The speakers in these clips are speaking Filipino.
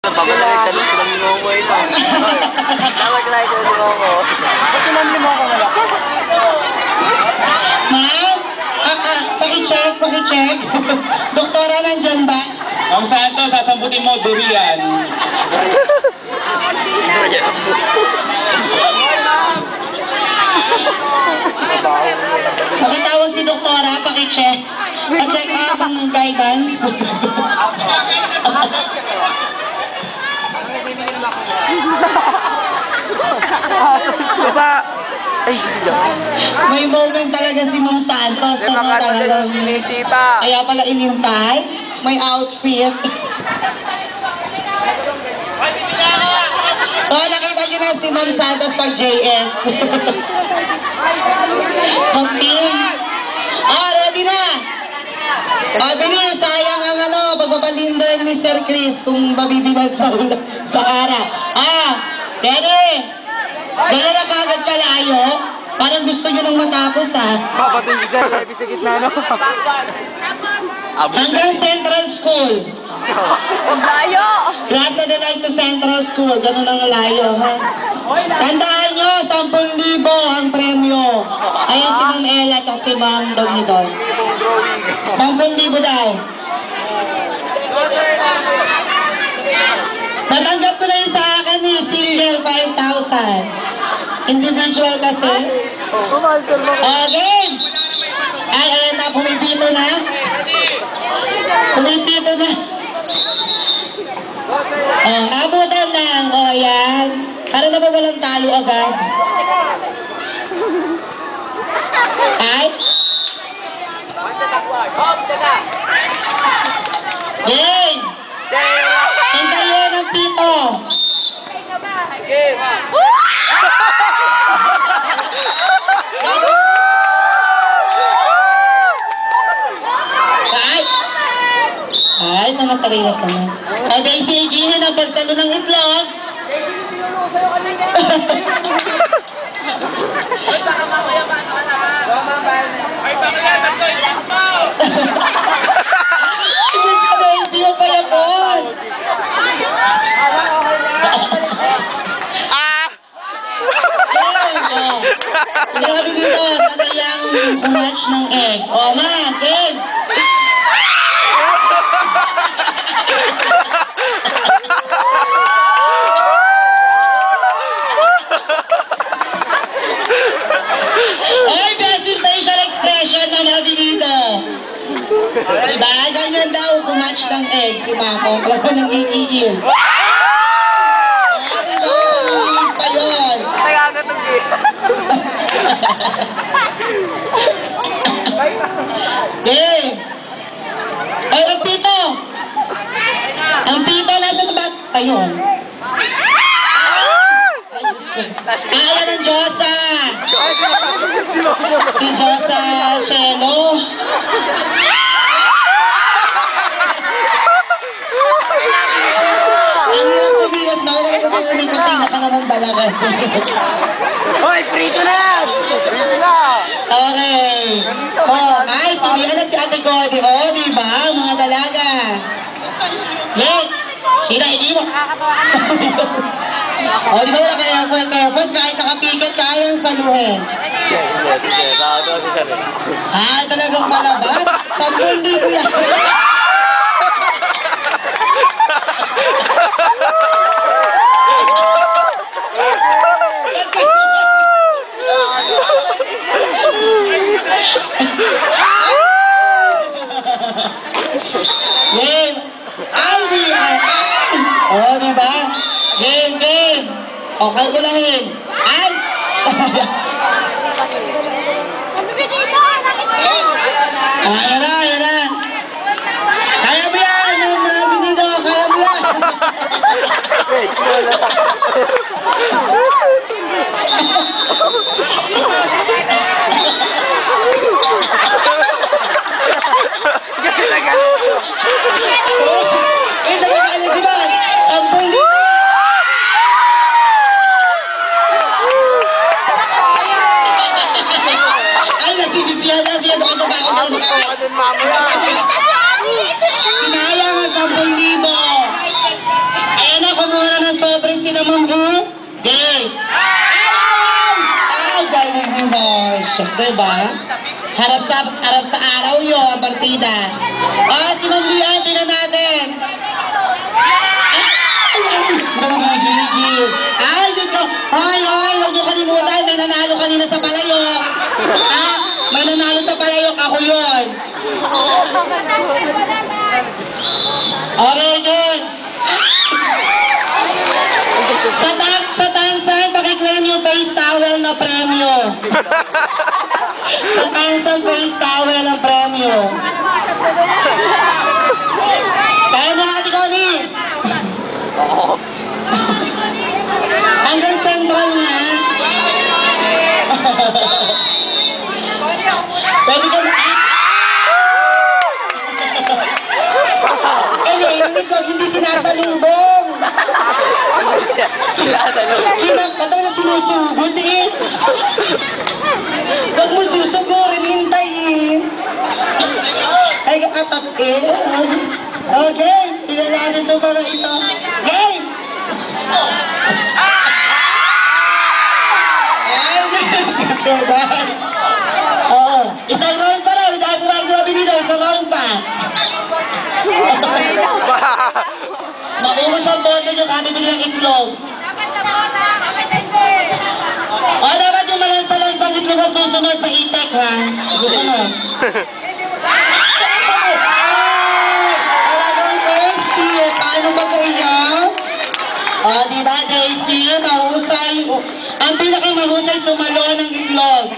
Papatalay sa loob ng limong ko ito. Dapat tayo sa limong ko. Ba't yung limong ko wala? Ma'am? Pakicheck. Doktora, nandyan ba? Ang santo, sasambutin mo, durian. Makatawag si doktora, pakicheck. Pa-check up ang guidance. Diba? Ay, sige dyan. May moment talaga si Ma'am Santos. Diba, makatulad yung sinisipa. Kaya pala inintay. May outfit. So, nakita nyo na si Ma'am Santos pag JS. Kamping. Ready na! Bilis, sayang ang pagbabalinder ni Sir Chris kung mabibilad sa ara. Ready? Dahil na kagad kalayo, parang gusto nyo nang matapos, Papatay si Sir Levi sa gitna, no? Hanggang Central School. Ang layo! Plaza de la Iso Central School, ganun ang layo, ha? Tandaan nyo, 10,000 ang premyo. Ayan si Ma'am Ella at si Ma'am Donidor. 10,000 daw. Natanggap ko na yun sa akin single 5,000. Individual kasi. Game! Ayan na, pumipito na. Abutan lang. Yan. Para na ba walang talo agad? Ay? Game! Hintayin ang pito. Ay, mga sarili sana. Okay, sige ang pagsalo ng itlog. Siya pa yan, boss. Grabe dito, sanayang kumatch ng egg. O, ma, egg. Oy, best facial expression na nabi dito. Diba? Ganyan daw kumatch ng egg si Mako. Kala ko nang iigil. Diba? Pa yun. Okay. Ay, ang pito. Ang pito, nasa ba? Ayun. Kaya ng Diyosa. Si Diyosa Shelo. Ang hirap kumilos na. Wala ko kaya may kuting na ka naman balakas. Hoy, prito na! Prito na! Okay. Ay, sige na si Ate Cody. Diba? Mga dalaga. Wait. Sina, hindi mo. Di ba wala ka effort? Kahit nakapikat, kayang saluhin. Talagang malabat? 10,000 yan. Diba? Game. O, kalkulahin. An? Ayan na. Kaya mo yan, mga binito. Kaya mo yan. Diba? 10,000. Nasisisihan na siya doon sa bako na sinayang ang 10,000. Ayan na, naman eh. Game. Ay, galing ni Marsh. Diba? Harap sa araw yun, ang partida. Si Ma'am Lian, tingnan natin. Nanggigigil. Ay, Diyos ko. Hoy, huwag niyo kalimutan. May nanalo kanina sa palayok. May nanalo sa palayok. Ako yun. Okay, good. Sa Tansan, pakiklaim yung face towel na premyo. Sa Tansan, face towel ang premyo. Kaya mo, Ate Connie. Hanggang Central na. Pwede ka mo... hindi sinasalubong. Talaga sinusugod eh. Huwag mo susugurin, hintayin. Ay, kakatap eh. Okay, tinalanin ito mga ito. Game! Isang round pa rin. Dahil grabe dito, isang round pa. Maubos ang boto nyo, kami bilang itlog. Dapat yung malansa-lansang itlog ang susunod sa itek, ha? Susunod. Talagang thirsty. Paano ba kayo? Diba, Daisy? Mahusay. Ang pinakamahusay sumalo ng itlog.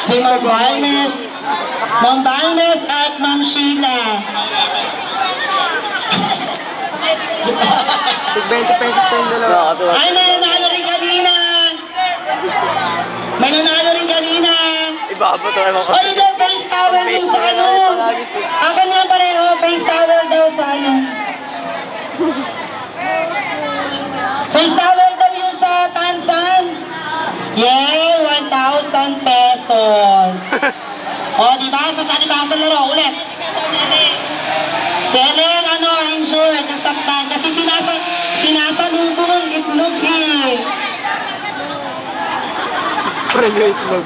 Si Ma'am Balmes. Ma'am Balmes at Ma'am Sheila. 20 pesos na yung dalawa. Ay, may nanalo rin kanina. May nanalo rin kanina. Iba po ito. Ay, daw, face towel yung sa ano. Akin na pareho, face towel daw sa ano. Face towel daw yung sa Tansan. Yay, 1,000 pesos. Diba? Sasali pa sa laro. Ulit. Selling, insured, nasaktan. Kasi sinasalubong ang itlog eh. Premyo itlog.